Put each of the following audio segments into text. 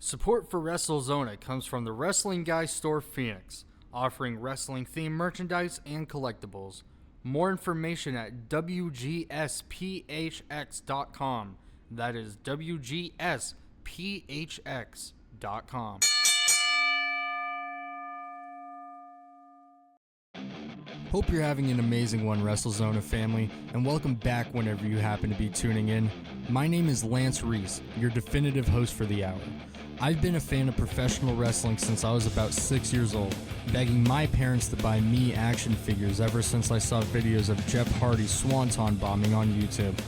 Support for Wrestlezona comes from the Wrestling Guy Store Phoenix, offering wrestling-themed merchandise and collectibles. More information at WGSPHX.com. That is WGSPHX.com. Hope you're having an amazing one, Wrestlezona family, and welcome back whenever you happen to be tuning in. My name is Lance Reese, your definitive host for the hour. I've been a fan of professional wrestling since I was about 6 years old, begging my parents to buy me action figures ever since I saw videos of Jeff Hardy's Swanton bombing on YouTube.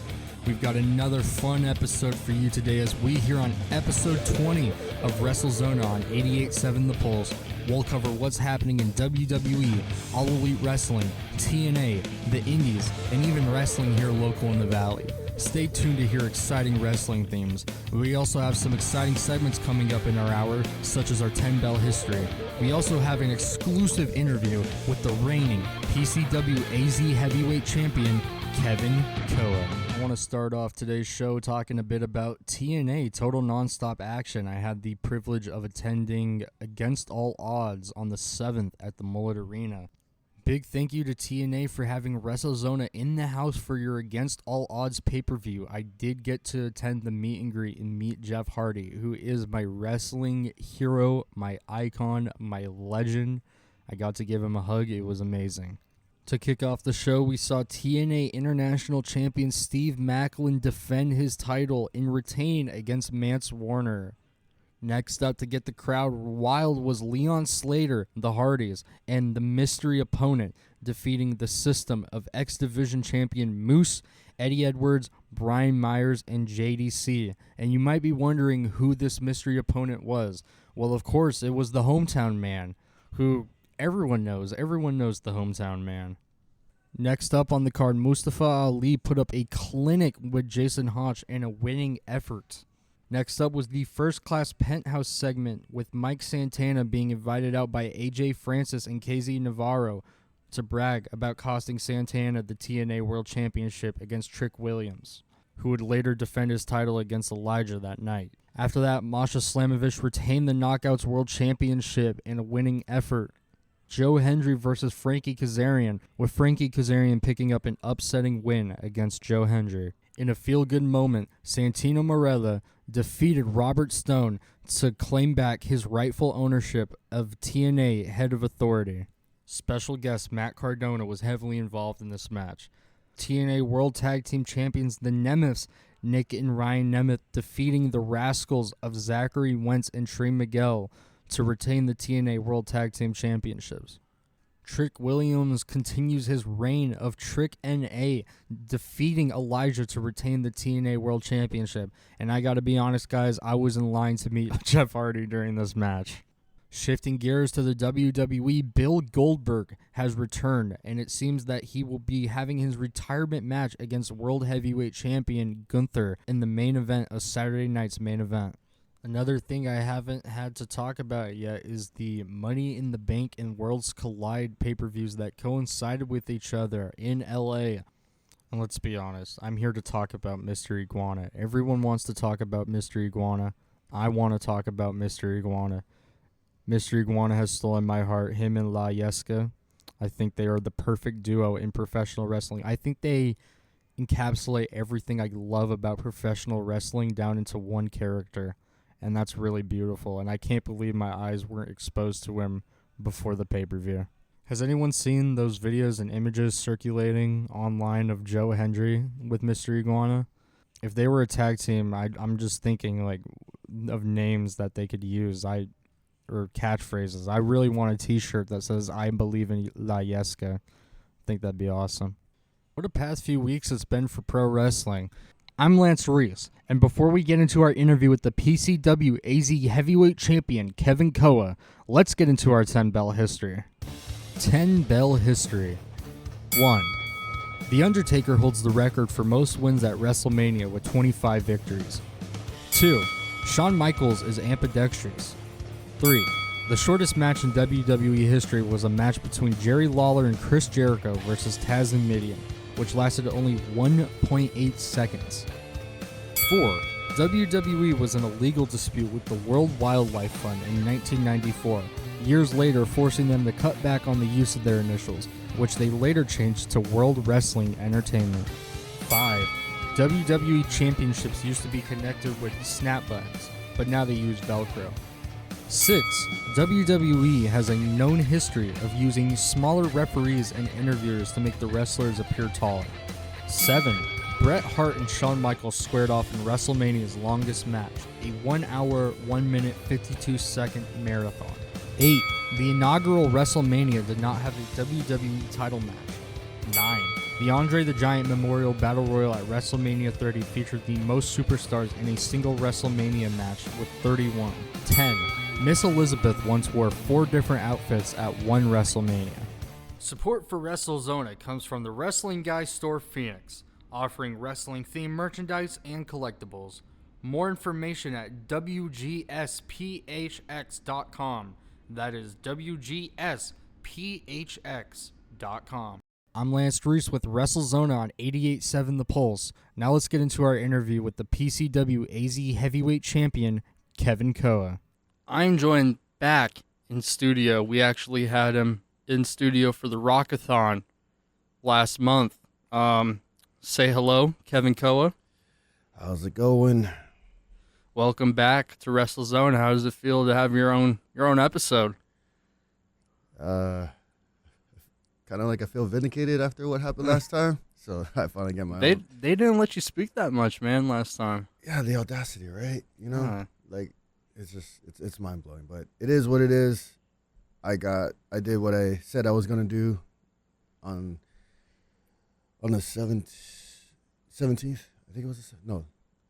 We've got another fun episode for you today as we here on episode 20 of Wrestlezona on 88.7 The Pulse. We'll cover what's happening in WWE, All Elite Wrestling, TNA, the Indies, and even wrestling here local in the Valley. Stay tuned to hear exciting wrestling themes. We also have some exciting segments coming up in our hour, such as our 10 Bell history. We also have an exclusive interview with the reigning PCW AZ Heavyweight Champion, Kevin Koa. I want to start off today's show talking a bit about TNA, Total Nonstop Action. I had the privilege of attending Against All Odds on the 7th at the Mullet Arena. Big thank you to TNA for having Wrestlezona in the house for your Against All Odds pay-per-view. I did get to attend the meet and greet and meet Jeff Hardy, who is my wrestling hero, my icon, my legend. I got to give him a hug. It was amazing. To kick off the show, we saw TNA International Champion Steve Maclin defend his title and retain against Mance Warner. Next up to get the crowd wild was Leon Slater, the Hardys, and the mystery opponent, defeating the System of X Division champion Moose, Eddie Edwards, Brian Myers, and JDC. And you might be wondering who this mystery opponent was. Well, of course, it was the Hometown Man, who everyone knows. Everyone knows the Hometown Man. Next up on the card, Mustafa Ali put up a clinic with Jason Hotch in a winning effort. Next up was the First Class Penthouse segment with Mike Santana being invited out by AJ Francis and KZ Navarro to brag about costing Santana the TNA World Championship against Trick Williams, who would later defend his title against Elijah that night. After that, Masha Slamovich retained the Knockouts World Championship in a winning effort. Joe Hendry versus Frankie Kazarian, with Frankie Kazarian picking up an upsetting win against Joe Hendry. In a feel-good moment, Santino Marella defeated Robert Stone to claim back his rightful ownership of TNA Head of Authority. Special guest Matt Cardona was heavily involved in this match. TNA World Tag Team Champions the Nemeths, Nick and Ryan Nemeth, defeating the Rascals of Zachary Wentz and Trey Miguel to retain the TNA World Tag Team Championships. Trick Williams continues his reign of Trick NA, defeating Elijah to retain the TNA World Championship. And I gotta be honest, guys, I was in line to meet Jeff Hardy during this match. Shifting gears to the WWE, Bill Goldberg has returned, and it seems that he will be having his retirement match against World Heavyweight Champion Gunther in the main event of Saturday night's main event. Another thing I haven't had to talk about yet is the Money in the Bank and Worlds Collide pay-per-views that coincided with each other in LA. And let's be honest, I'm here to talk about Mr. Iguana. Everyone wants to talk about Mr. Iguana. I want to talk about Mr. Iguana. Mr. Iguana has stolen my heart, him and La Yesca. I think they are the perfect duo in professional wrestling. I think they encapsulate everything I love about professional wrestling down into one character. And that's really beautiful, and I can't believe my eyes weren't exposed to him before the pay-per-view. Has anyone seen those videos and images circulating online of Joe Hendry with Mr. Iguana? If they were a tag team, I'm just thinking like of names that they could use, or catchphrases. I really want a t-shirt that says, "I believe in La Yesca." I think that'd be awesome. What a past few weeks it's been for pro wrestling. I'm Lance Reese, and before we get into our interview with the PCW AZ Heavyweight Champion, Kevin Koa, let's get into our 10 Bell history. 10 Bell history. 1. The Undertaker holds the record for most wins at WrestleMania with 25 victories. 2. Shawn Michaels is ambidextrous. 3. The shortest match in WWE history was a match between Jerry Lawler and Chris Jericho versus Taz and Mideon, which lasted only 1.8 seconds. 4. WWE was in a legal dispute with the World Wildlife Fund in 1994, years later forcing them to cut back on the use of their initials, which they later changed to World Wrestling Entertainment. 5. WWE Championships used to be connected with snap buttons, but now they use Velcro. 6. WWE has a known history of using smaller referees and interviewers to make the wrestlers appear taller. 7. Bret Hart and Shawn Michaels squared off in WrestleMania's longest match, a 1 hour, 1 minute, 52-second marathon. 8. The inaugural WrestleMania did not have a WWE title match. 9. The Andre the Giant Memorial Battle Royal at WrestleMania 30 featured the most superstars in a single WrestleMania match with 31. 10. Miss Elizabeth once wore 4 different outfits at one WrestleMania. Support for Wrestlezona comes from the Wrestling Guy Store Phoenix, offering wrestling-themed merchandise and collectibles. More information at WGSPHX.com. That is WGSPHX.com. I'm Lance Reese with Wrestlezona on 88.7 The Pulse. Now let's get into our interview with the PCW AZ Heavyweight Champion, Kevin Koa. I'm joined back in studio. We actually had him in studio for the Rockathon last month. Say hello, Kevin Koa. How's it going? Welcome back to Wrestlezona. How does it feel to have your own episode? Kind of like I feel vindicated after what happened last time. So I finally get my own. They didn't let you speak that much, man, last time. Yeah, the audacity, right? You know, like it's just it's mind blowing, but it is what it is. I did what I said I was gonna do on the 17th. I think it was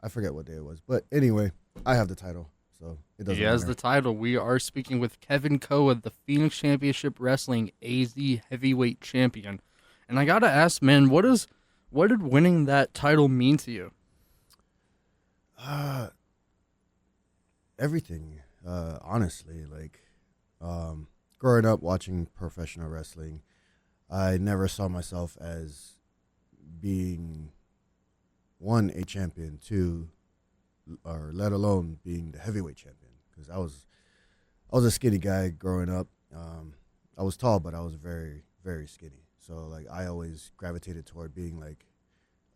I forget what day it was. But anyway, I have the title, so it doesn't matter. He has the title. We are speaking with Kevin Koa, the Phoenix Championship Wrestling AZ Heavyweight Champion. And I gotta ask, man, what did winning that title mean to you? Everything. Honestly, like growing up watching professional wrestling, I never saw myself as being one, a champion, two, or let alone being the heavyweight champion, because I was a skinny guy growing up. I was tall, but I was very, very skinny. So like I always gravitated toward being like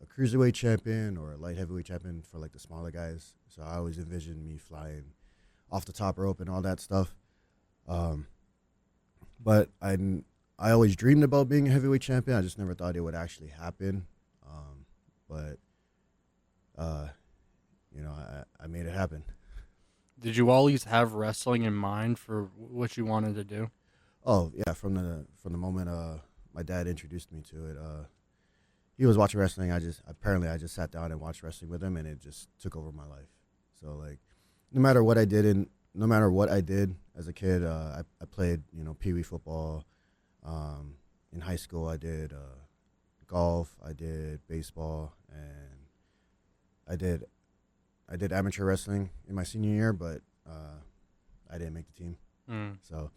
a cruiserweight champion or a light heavyweight champion for like the smaller guys. So I always envisioned me flying off the top rope and all that stuff. But I always dreamed about being a heavyweight champion. I just never thought it would actually happen. But I made it happen. Did you always have wrestling in mind for what you wanted to do? Oh yeah, from the moment my dad introduced me to it. He was watching wrestling. I just sat down and watched wrestling with him, and it just took over my life. So like, no matter what I did as a kid, I played pee-wee football. In high school, I did golf, I did baseball, and I did amateur wrestling in my senior year, but I didn't make the team. So,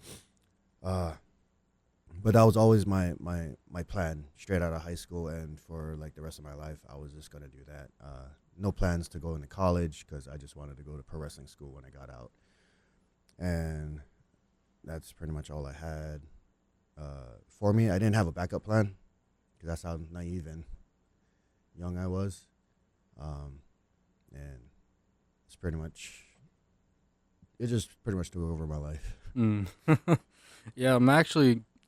but that was always my plan straight out of high school, and for like the rest of my life, I was just gonna do that. No plans to go into college because I just wanted to go to pro wrestling school when I got out, and that's pretty much all I had. For me, I didn't have a backup plan because that's how naive and young I was. And it just pretty much took over my life. Yeah,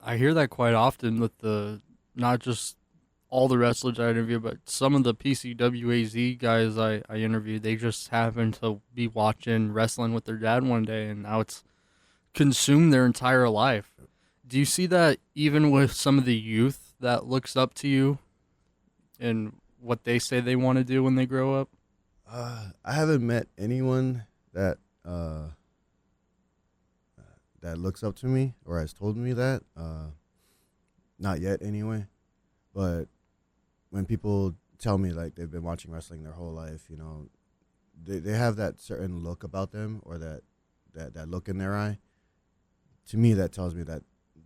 I hear that quite often with not just all the wrestlers I interview, but some of the PCWAZ guys I interview, they just happen to be watching wrestling with their dad one day, and now it's consumed their entire life. Do you see that even with some of the youth that looks up to you and what they say they want to do when they grow up? I haven't met anyone that looks up to me or has told me that. Not yet, anyway. But when people tell me like they've been watching wrestling their whole life, they have that certain look about them, or that look in their eye. To me, that tells me that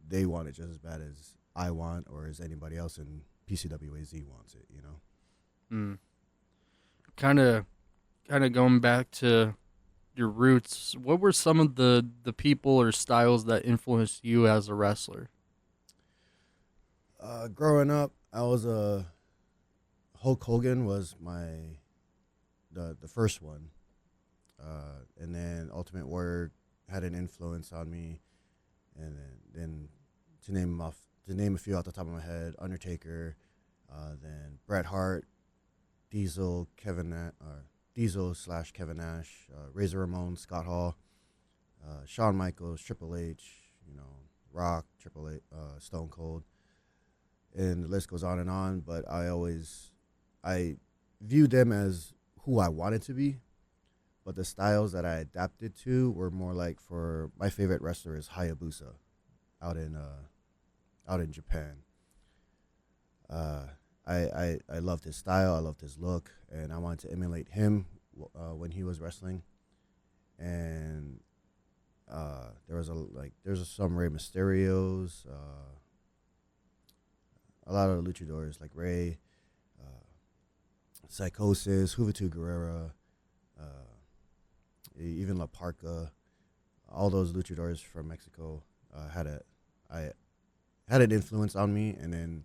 they want it just as bad as I want, or as anybody else in PCWAZ wants it. Kind of kind of going back to your roots, what were some of the people or styles that influenced you as a wrestler? Growing up, I was a Hulk Hogan was the first one, and then Ultimate Warrior had an influence on me, and then to name 'em off, to name a few off the top of my head, Undertaker, then Bret Hart, Diesel, Diesel slash Kevin Nash, Razor Ramon, Scott Hall, Shawn Michaels, Triple H, Rock, Triple H, Stone Cold, and the list goes on and on. But I viewed them as who I wanted to be, but the styles that I adapted to were more like, for my favorite wrestler is Hayabusa, out in Japan. I loved his style, I loved his look, and I wanted to emulate him when he was wrestling. And there's some Rey Mysterios, a lot of luchadors like Rey, Psychosis, Juventud Guerrera, even La Parca. All those luchadors from Mexico I had an influence on me, and then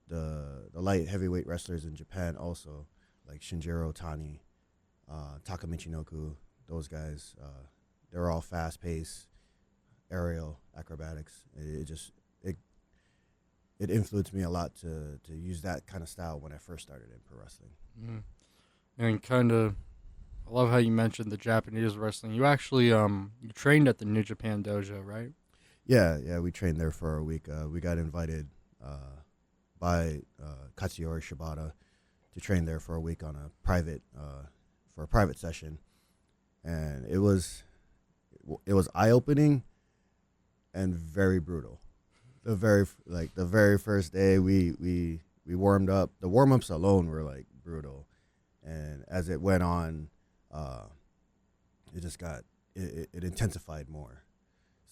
the light heavyweight wrestlers in Japan also, like Shinjiro Tani, Taka Michinoku. Those guys, they're all fast paced, aerial acrobatics. It influenced me a lot to use that kind of style when I first started in pro wrestling. Mm. And kind of, I love how you mentioned the Japanese wrestling. You actually you trained at the New Japan Dojo, right? Yeah, we trained there for a week. We got invited by Katsuyori Shibata to train there for a week on a private session, and it was eye opening and very brutal. The very first day we warmed up. The warm ups alone were like brutal, and as it went on, it just it intensified more.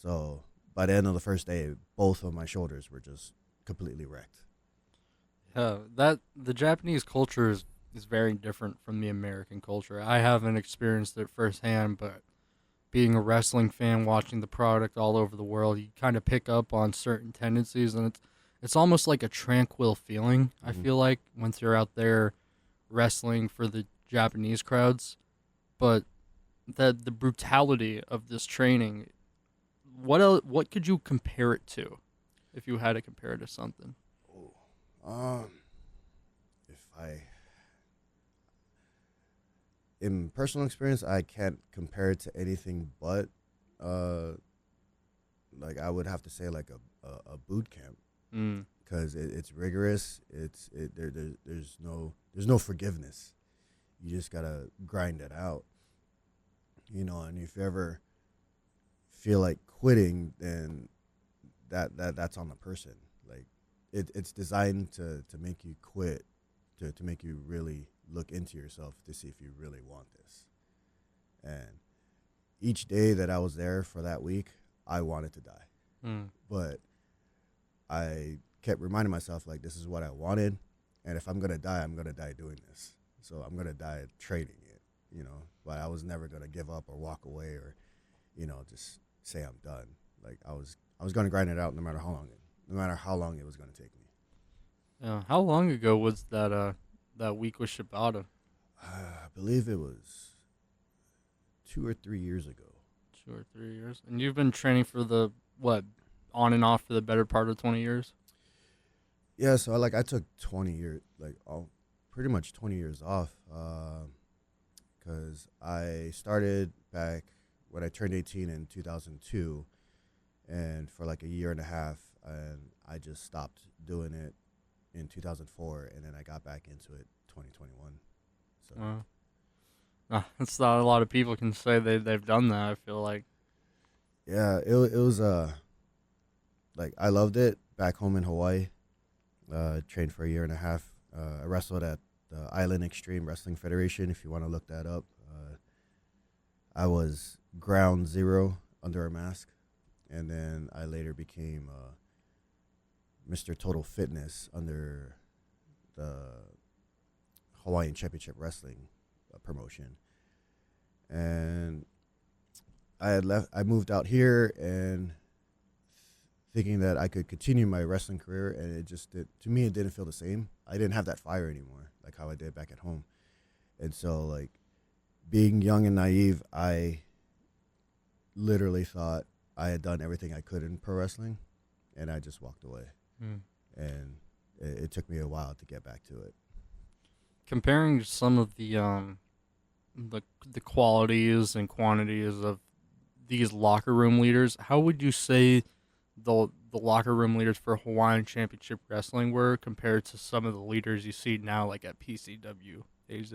So by the end of the first day, both of my shoulders were just completely wrecked. Yeah, that the Japanese culture is very different from the American culture. I haven't experienced it firsthand, but being a wrestling fan, watching the product all over the world, you kind of pick up on certain tendencies, and it's almost like a tranquil feeling. I Hmm. feel like once you're out there wrestling for the Japanese crowds, but the brutality of this training. What could you compare it to, if you had to compare it to something? Oh, um, if I in personal experience, I can't compare it to anything but uh, like I would have to say like a boot camp, Mm. because it's rigorous. There's no forgiveness. You just gotta grind it out, And if you ever feel like quitting, then that's on the person. Like it's designed to make you quit, to make you really look into yourself to see if you really want this. And each day that I was there for that week, I wanted to die, Mm. but I kept reminding myself, like, this is what I wanted, and if I'm gonna die, I'm gonna die doing this. So I'm gonna die trading it. But I was never gonna give up or walk away, or just say I'm done. Like I was gonna grind it out, no matter how long it was gonna take me. Yeah. How long ago was that week with Shibata? I believe it was 2 or 3 years ago. 2 or 3 years, and you've been training for the what, on and off for the better part of 20 years. Yeah, so I took 20 years, pretty much 20 years off, because I started back when I turned 18 in 2002, and for like a year and a half, and I just stopped doing it in 2004, and then I got back into it 2021. So It's not a lot of people can say they've done that. I feel like. yeah, it was like I loved it back home in Hawaii. Trained for a year and a half. I wrestled at the Island Extreme Wrestling Federation, if you want to look that up. I was ground zero under a mask, and then I later became Mr. Total Fitness under the Hawaiian Championship Wrestling promotion. And I moved out here and thinking that I could continue my wrestling career, and to me, it didn't feel the same. I didn't have that fire anymore, like how I did back at home. And so, like, being young and naive, I literally thought I had done everything I could in pro wrestling, and I just walked away. And it took me a while to get back to it. Comparing some of the qualities and quantities of these locker room leaders, how would you say the locker room leaders for Hawaiian Championship Wrestling were compared to some of the leaders you see now, like at PCW AZ?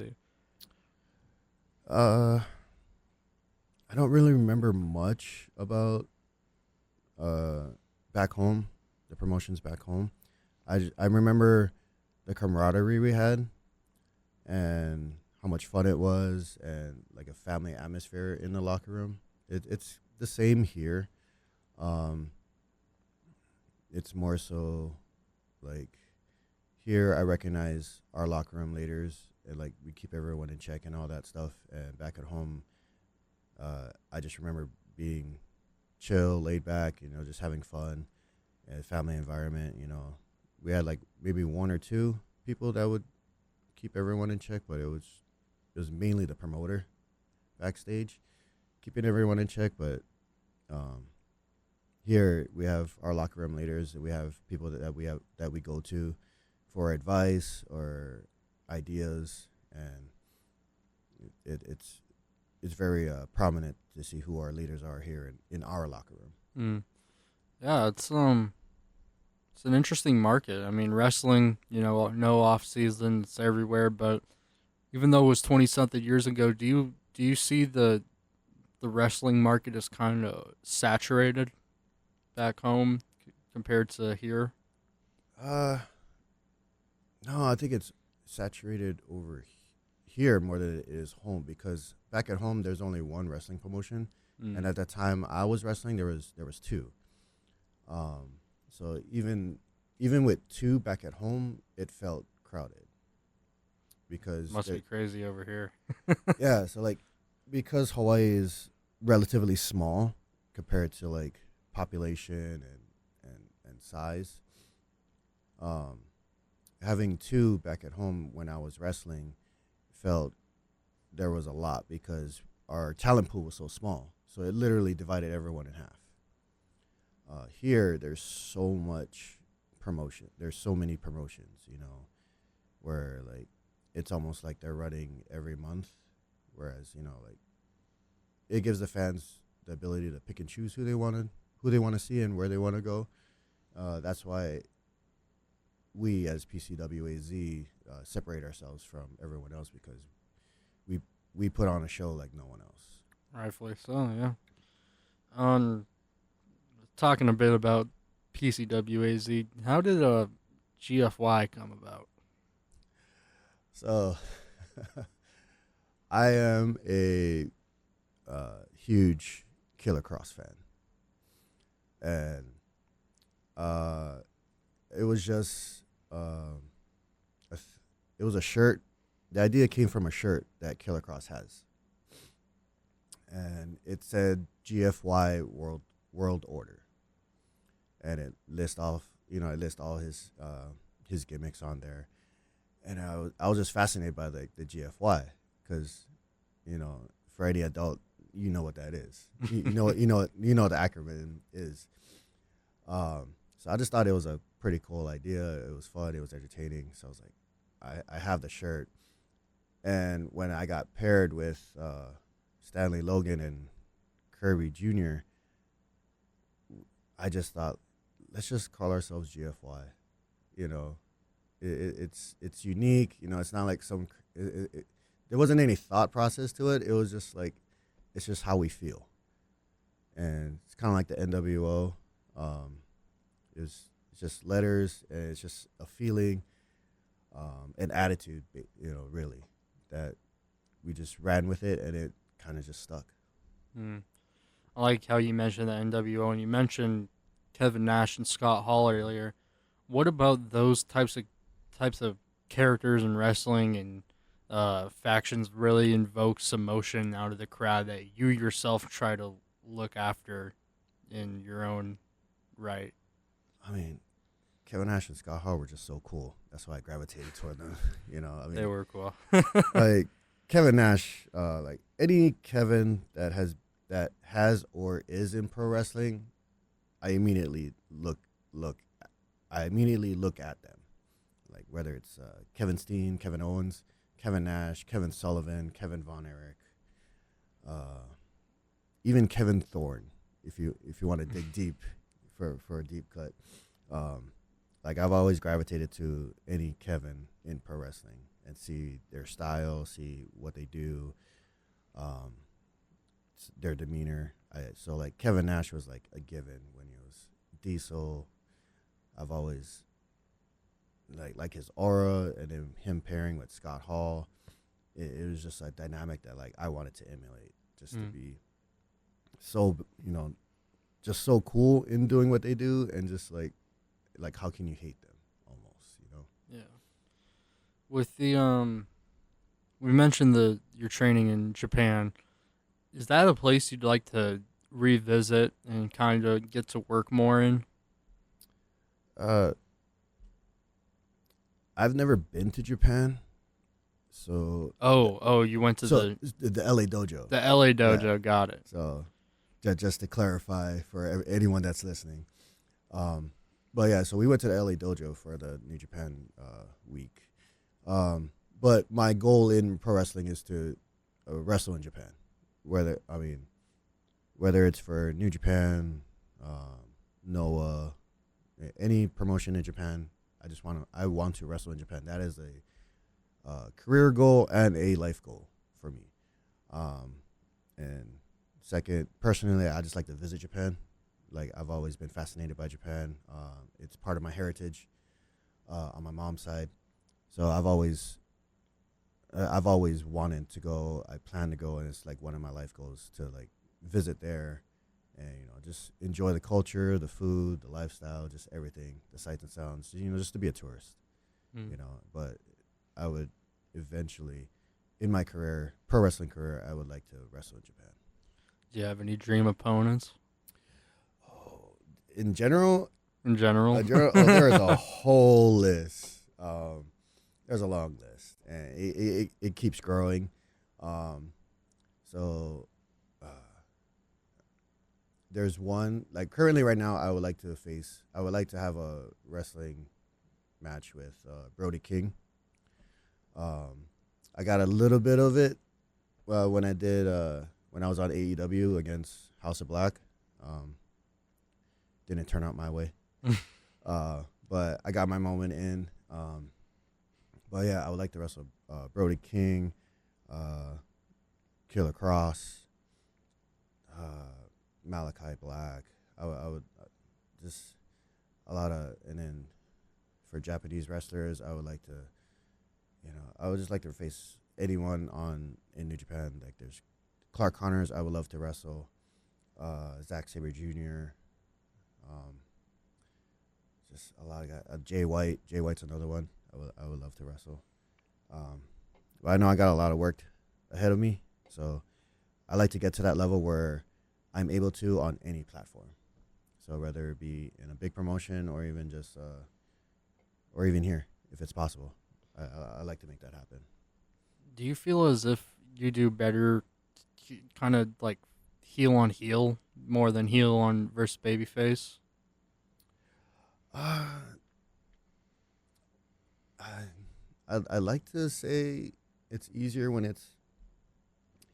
I don't really remember much about back home, the promotions back home. I remember the camaraderie we had and how much fun it was, and like a family atmosphere in the locker room. It's the same here. It's more so like here I recognize our locker room leaders, and like we keep everyone in check and all that stuff. And back at home, I just remember being chill, laid back, just having fun, and family environment. We had like maybe one or two people that would keep everyone in check, but it was mainly the promoter backstage keeping everyone in check. But here we have our locker room leaders. We have people that we go to for advice or ideas, and it's very prominent to see who our leaders are here in our locker room. Yeah, it's an interesting market. I mean, wrestling, no off season, it's everywhere. But even though it was 20-something years ago, do you see the wrestling market is kind of saturated back home compared to here? No, I think it's saturated over here more than it is home, because back at home there's only one wrestling promotion, and at that time I was wrestling there was two. So even with two back at home, it felt crowded because must be crazy over here. Yeah, so like because Hawaii is relatively small compared to like population and size, having two back at home when I was wrestling felt there was a lot because our talent pool was so small. So it literally divided everyone in half. Here, there's so much promotion. There's so many promotions, where like it's almost like they're running every month, whereas like it gives the fans the ability to pick and choose who they want to see and where they want to go. That's why we as PCWAZ separate ourselves from everyone else, because we put on a show like no one else. Rightfully so, yeah. Talking a bit about PCWAZ, how did GFY come about? So, I am a huge Killer Cross fan, and it was just it was a shirt. The idea came from a shirt that Killer Cross has, and it said GFY World Order, and it lists all his gimmicks on there, and I was just fascinated by the GFY, because for any adult, you know what that is. you know what the acronym is. So I just thought it was a pretty cool idea. It was fun. It was entertaining. So I was like, I have the shirt. And when I got paired with Stanley Logan and Kirby Jr., I just thought, let's just call ourselves GFY. It's unique. It's not like there wasn't any thought process to it. It was just like, it's just how we feel. And it's kind of like the NWO. It's just letters, and it's just a feeling, an attitude, really, that we just ran with it, and it kind of just stuck. I like how you mentioned the NWO, and you mentioned Kevin Nash and Scott Hall earlier. What about those types of characters in wrestling and factions really invokes emotion out of the crowd that you yourself try to look after in your own right. I mean, Kevin Nash and Scott Hall were just so cool. That's why I gravitated toward them. I They mean, were cool. like Kevin Nash, like any Kevin that has or is in pro wrestling, I immediately look I immediately look at them. Like whether it's Kevin Steen, Kevin Owens, Kevin Nash, Kevin Sullivan, Kevin Von Erich, even Kevin Thorne. If you want to dig deep for a deep cut, like I've always gravitated to any Kevin in pro wrestling and see their style, see what they do, their demeanor. So like Kevin Nash was like a given when he was Diesel. I've always like his aura, and then him pairing with Scott Hall. It was just a dynamic that like I wanted to emulate, just to be so just so cool in doing what they do, and just like how can you hate them almost. Yeah. With the we mentioned your training in Japan. Is that a place you'd like to revisit and kind of get to work more in? uh I've never been to Japan, so You went to the LA dojo. the LA dojo. Yeah. Got it. So just to clarify for anyone that's listening, but yeah, so we went to the LA dojo for the New Japan week. But my goal in pro wrestling is to wrestle in Japan, whether it's for New Japan, Noah, any promotion in Japan. I want to wrestle in Japan. That is a career goal and a life goal for me. And second, personally, I just like to visit Japan. Like I've always been fascinated by Japan. It's part of my heritage on my mom's side. So I've always wanted to go. I plan to go, and it's like one of my life goals to like visit there, and just enjoy the culture, the food, the lifestyle, just everything, the sights and sounds. Just to be a tourist. But I would eventually, in my career, pro wrestling career, I would like to wrestle in Japan. Do you have any dream opponents? Oh, in general. There is a whole list. There's a long list, and it keeps growing. So there's one, like currently right now, I would like to have a wrestling match with Brody King. I got a little bit of it when I was on AEW against House of Black. Didn't turn out my way. But I got my moment in. But yeah, I would like to wrestle Brody King, Killer Cross, Malachi Black. I would just a lot of, and then for Japanese wrestlers, I would like to, I would just like to face anyone in New Japan. Like there's Clark Connors, I would love to wrestle. Zack Sabre Jr. Just a lot of guys. Jay White. Jay White's another one. I would love to wrestle. But I know I got a lot of work ahead of me, so I like to get to that level where I'm able to on any platform. So whether it be in a big promotion or even just or even here, if it's possible, I like to make that happen. Do you feel as if you do better, kind of like heel on heel more than heel on versus babyface? I like to say it's easier when it's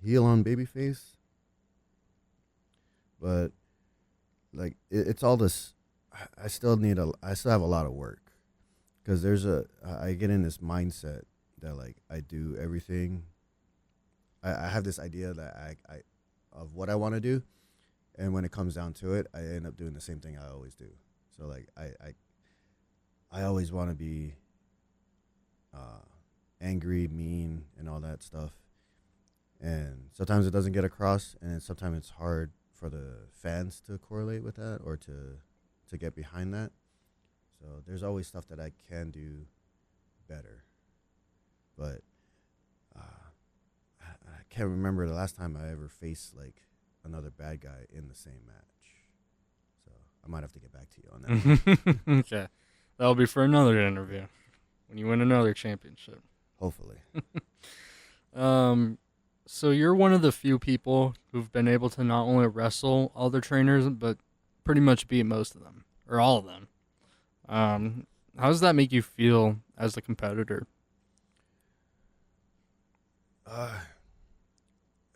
heel on babyface, but like it's all this. I still have a lot of work, because I get in this mindset that like I do everything. I have this idea that I of what I want to do, and when it comes down to it, I end up doing the same thing I always do. So like I always want to be angry, mean, and all that stuff. And sometimes it doesn't get across, and sometimes it's hard for the fans to correlate with that or to get behind that. So there's always stuff that I can do better. But I can't remember the last time I ever faced like another bad guy in the same match. So I might have to get back to you on that one. Okay. That'll be for another interview when you win another championship. Hopefully. So you're one of the few people who've been able to not only wrestle all their trainers, but pretty much beat most of them, or all of them. How does that make you feel as a competitor?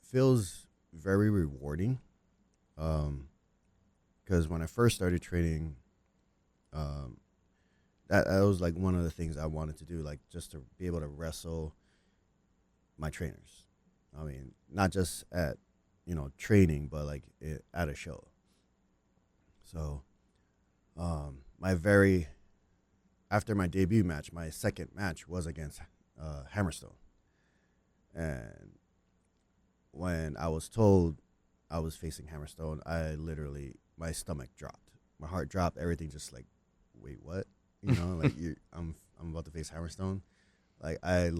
Feels very rewarding. Because when I first started training, that was like one of the things I wanted to do, like just to be able to wrestle my trainers. I mean, not just at training, but like at a show. So, after my debut match, my second match was against Hammerstone, and when I was told I was facing Hammerstone, my stomach dropped, my heart dropped, everything just like, wait, what? Like I'm about to face Hammerstone. Like I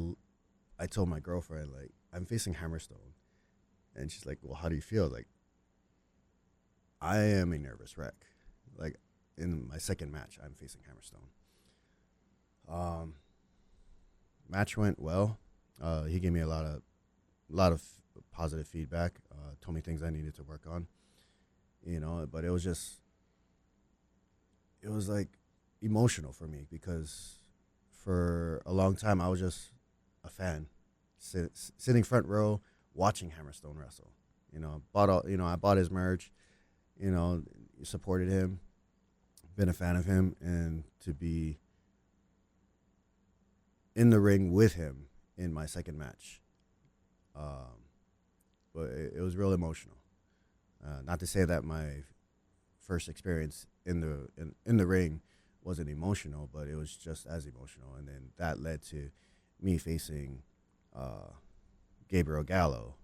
told my girlfriend, like, I'm facing Hammerstone, and she's like, well, how do you feel? Like, I am a nervous wreck. Like, in my second match, I'm facing Hammerstone. Match went well. He gave me a lot of positive feedback. Told me things I needed to work on. But it was like emotional for me because for a long time I was just a fan, sitting front row watching Hammerstone wrestle. I bought his merch. Supported him, been a fan of him, and to be in the ring with him in my second match. But it was real emotional. Not to say that my first experience in the ring wasn't emotional, but it was just as emotional. And then that led to me facing Gabriel Gallo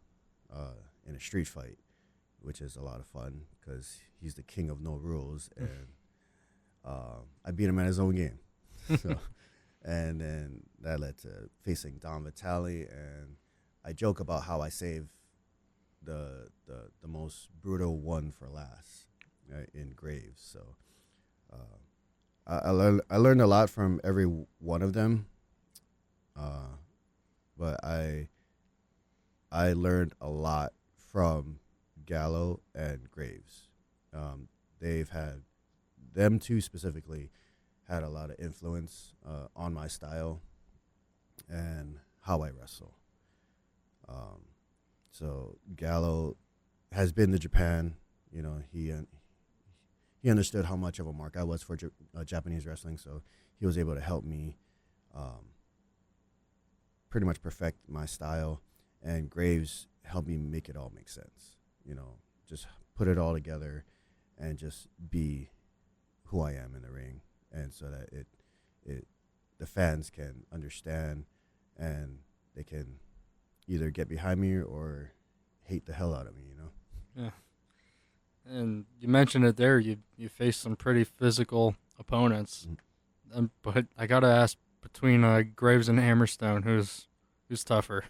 in a street fight, which is a lot of fun because he's the king of no rules, and I beat him at his own game. So, and then that led to facing Don Vitale, and I joke about how I saved the most brutal one for last in Graves. So I learned a lot from every one of them, but I learned a lot from Gallo and Graves. Them two specifically had a lot of influence on my style and how I wrestle. So Gallo has been to Japan. He understood how much of a mark I was for Japanese wrestling, so he was able to help me pretty much perfect my style. And Graves helped me make it all make sense. Just put it all together and just be who I am in the ring, and so that the fans can understand and they can either get behind me or hate the hell out of me. Yeah. And you mentioned it there. You faced some pretty physical opponents, but I gotta ask, between Graves and Hammerstone, who's tougher?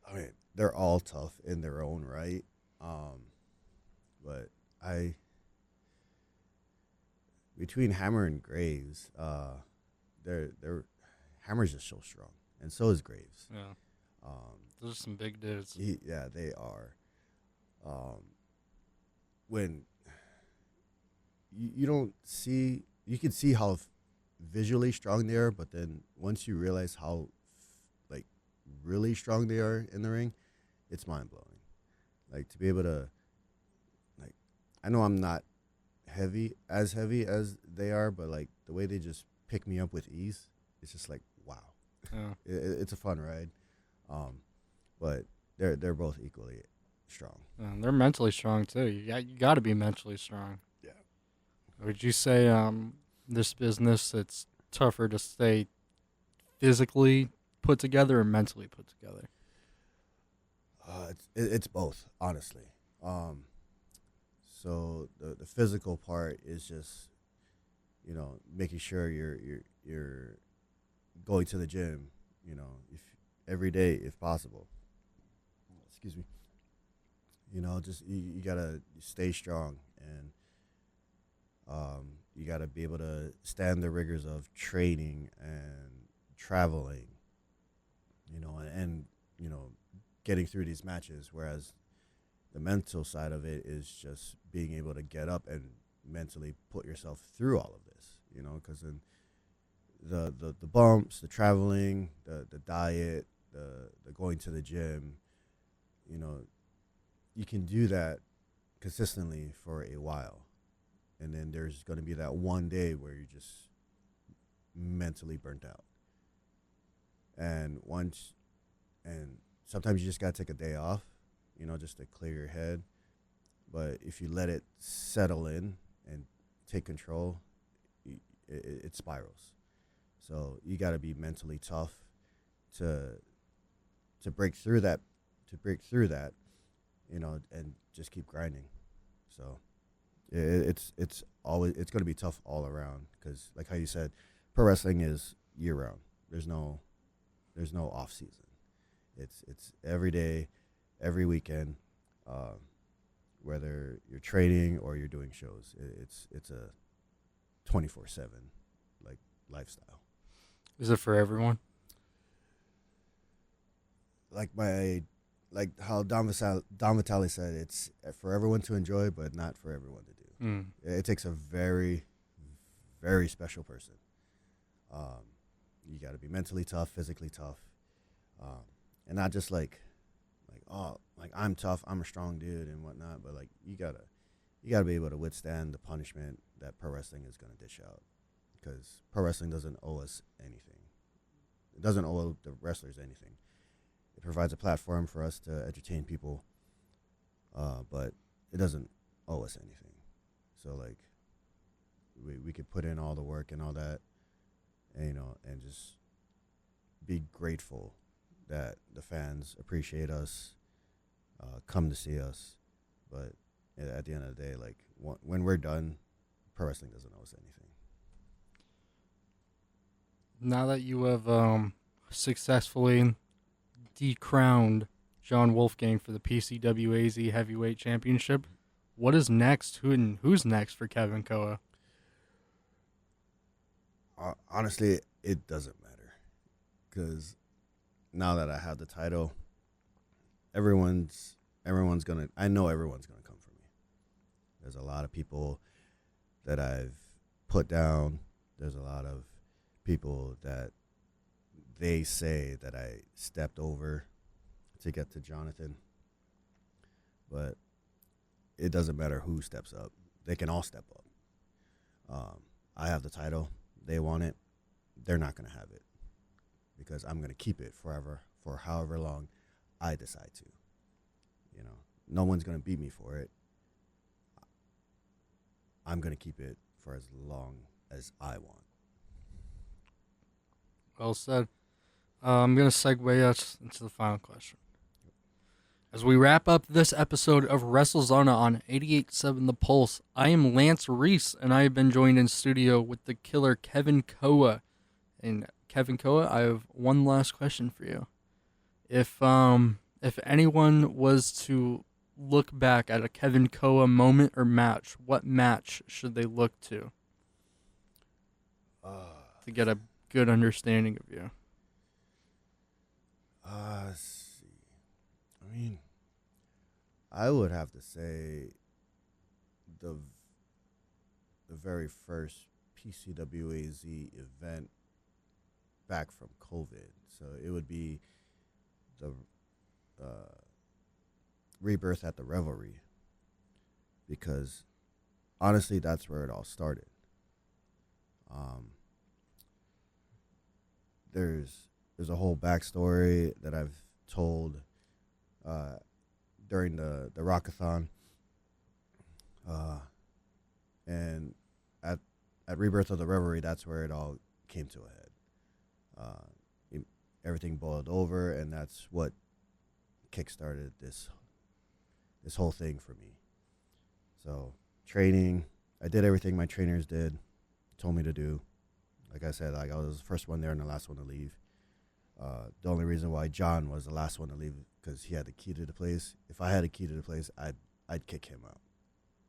I mean, they're all tough in their own right, but between Hammer and Graves, they're Hammer's just so strong, and so is Graves. Yeah. Those are some big dudes. Yeah, they are. When you don't see, you can see how visually strong they are, but then once you realize how really strong they are in the ring, it's mind blowing. Like, to be able to, like, I know I'm not heavy as they are, but like the way they just pick me up with ease, it's just like, wow. Yeah. It's a fun ride. But they're both equally strong. They're mentally strong too. You got to be mentally strong. Yeah. Would you say this business, it's tougher to stay physically put together or mentally put together? It's both, honestly. So the physical part is just, making sure you're going to the gym. If every day if possible. Excuse me. You know, just you gotta stay strong, and you gotta be able to stand the rigors of training and traveling. You know, and you know, getting through these matches. Whereas the mental side of it is just being able to get up and mentally put yourself through all of this. You know, because then the bumps, the traveling, the diet, the going to the gym, you know, you can do that consistently for a while. And then there's going to be that one day where you're just mentally burnt out. And sometimes you just got to take a day off, you know, just to clear your head. But if you let it settle in and take control, it spirals. So you got to be mentally tough to break through that, you know, and just keep grinding. So it's going to be tough all around, because like how you said, pro wrestling is year round. There's no off season. It's every day, every weekend, whether you're training or you're doing shows. It's a 24/7 like lifestyle. Is it for everyone? Like how Don Vitale said, it's for everyone to enjoy, but not for everyone to do. It takes a very, very special person. You got to be mentally tough, physically tough, and not just like I'm tough, I'm a strong dude and whatnot. But like you gotta be able to withstand the punishment that pro wrestling is gonna dish out, because pro wrestling doesn't owe us anything. It doesn't owe the wrestlers anything. It provides a platform for us to entertain people, but it doesn't owe us anything. So like, we could put in all the work and all that, and, you know, and just be grateful that the fans appreciate us, come to see us. But at the end of the day, like when we're done, pro wrestling doesn't owe us anything. Now that you have successfully decrowned John Wolfgang for the PCWAZ Heavyweight Championship, what is next? Who's next for Kevin Koa? Honestly, it doesn't matter, because now that I have the title, everyone's gonna. I know everyone's gonna come for me. There's a lot of people that I've put down. There's a lot of people that they say that I stepped over to get to Jonathan. But it doesn't matter who steps up. They can all step up. I have the title. They want it. They're not going to have it, because I'm going to keep it forever, for however long I decide to. You know, no one's going to beat me for it. I'm going to keep it for as long as I want. Well said. I'm going to segue us into the final question. As we wrap up this episode of Wrestlezona on 88.7 The Pulse, I am Lance Reese, and I have been joined in studio with the killer Kevin Koa. And Kevin Koa, I have one last question for you. If anyone was to look back at a Kevin Koa moment or match, what match should they look to get a good understanding of you? Let's see. I mean, I would have to say the very first PCWAZ event back from COVID. So it would be the rebirth at the Revelry, because honestly, that's where it all started. There's a whole backstory that I've told during the Rockathon, and at Rebirth of the Revelry, that's where it all came to a head. Everything boiled over, and that's what kickstarted this whole thing for me. So training, I did everything my trainers told me to do. Like I said, like I was the first one there and the last one to leave. The only reason why John was the last one to leave because he had the key to the place. If I had a key to the place, I'd kick him out.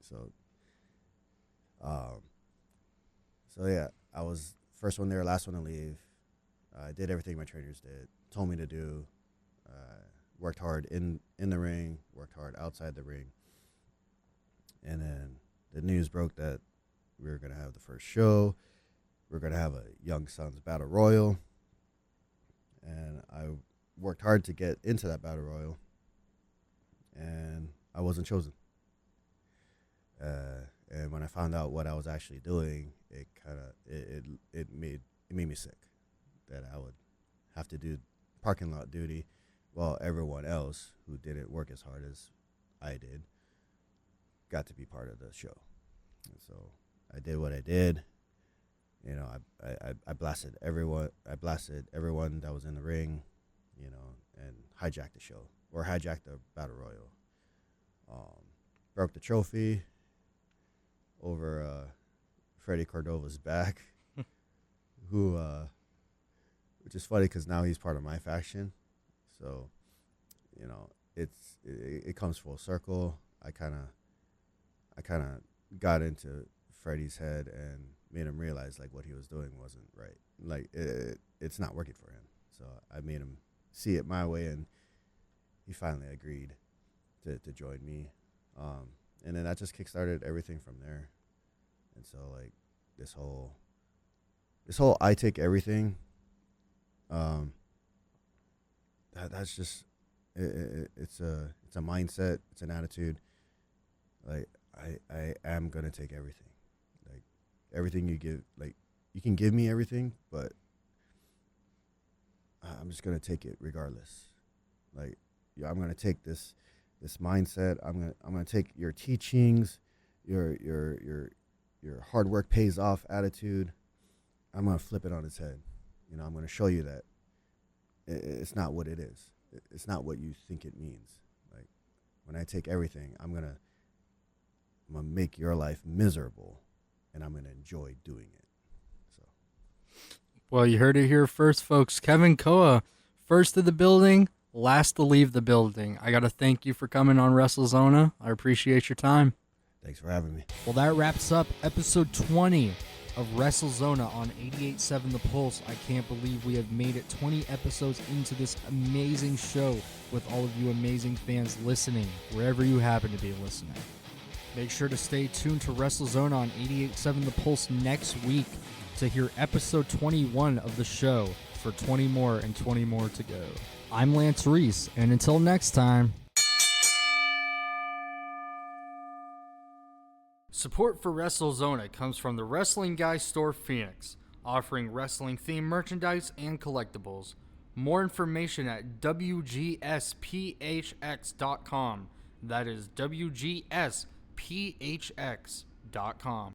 So, yeah, I was first one there, last one to leave. I did everything my trainers did, told me to do. Worked hard in the ring, worked hard outside the ring. And then the news broke that we were going to have the first show. We were going to have a Young Sons Battle Royal. And I worked hard to get into that Battle Royal. And I wasn't chosen. And when I found out what I was actually doing, it made me sick that I would have to do parking lot duty while everyone else who didn't work as hard as I did got to be part of the show. And so I did what I did. You know, I blasted everyone. I blasted everyone that was in the ring, you know, and hijacked the show or hijacked the Battle Royal. Broke the trophy over Freddie Cordova's back, which is funny because now he's part of my faction. So, you know, it comes full circle. I kind of got into Freddie's head and made him realize like what he was doing wasn't right. Like it's not working for him. So I made him see it my way, and he finally agreed to join me. And then that just kickstarted everything from there. And so like this whole I take everything. That's just it's a mindset. It's an attitude. Like I am gonna take everything. Like everything you give. Like you can give me everything, but I'm just gonna take it regardless. Like yeah, I'm gonna take this mindset. I'm gonna take your teachings, your hard work pays off attitude. I'm gonna flip it on its head. You know, I'm gonna show you that it's not what it is. It's not what you think it means. Like when I take everything, I'm gonna make your life miserable, and I'm gonna enjoy doing it. So, Well, you heard it here first, folks. Kevin Koa, first to the building, last to leave the building. I got to thank you for coming on Wrestlezona. I appreciate your time. thanks for having me. Well, that wraps up episode 20 of Wrestlezona on 88.7 The Pulse. I can't believe we have made it 20 episodes into this amazing show with all of you amazing fans listening, wherever you happen to be listening. Make sure to stay tuned to Wrestlezona on 88.7 The Pulse next week to hear episode 21 of the show for 20 more and 20 more to go. I'm Lance Reese, and until next time. Support for Wrestlezona comes from the Wrestling Guy Store Phoenix, offering wrestling-themed merchandise and collectibles. More information at WGSPHX.com. That is WGSPHX.com.